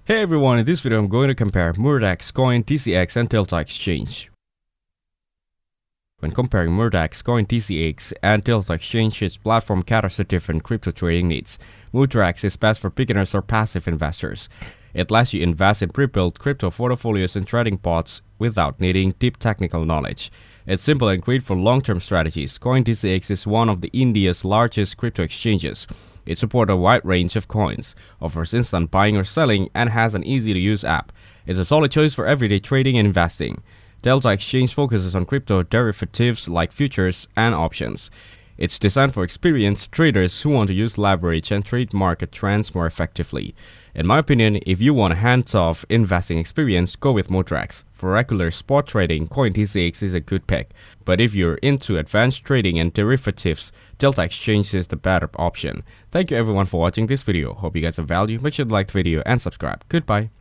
Hey everyone, in this video I'm going to compare Mudrex, Coindcx and Delta Exchange. When comparing Mudrex, Coindcx and Delta Exchange, its platform caters to different crypto trading needs. Mudrex is best for beginners or passive investors. It lets you invest in pre-built crypto portfolios and trading pots without needing deep technical knowledge. It's simple and great for long-term strategies. Coindcx is one of India's largest crypto exchanges. It supports a wide range of coins, offers instant buying or selling, and has an easy-to-use app. It's a solid choice for everyday trading and investing. Delta Exchange focuses on crypto derivatives like futures and options. It's designed for experienced traders who want to use leverage and trade market trends more effectively. In my opinion, if you want a hands-off investing experience, go with Mudrex. For regular spot trading, Coindcx is a good pick. But if you're into advanced trading and derivatives, Delta Exchange is the better option. Thank you everyone for watching this video. Hope you guys have value. Make sure to like the video and subscribe. Goodbye.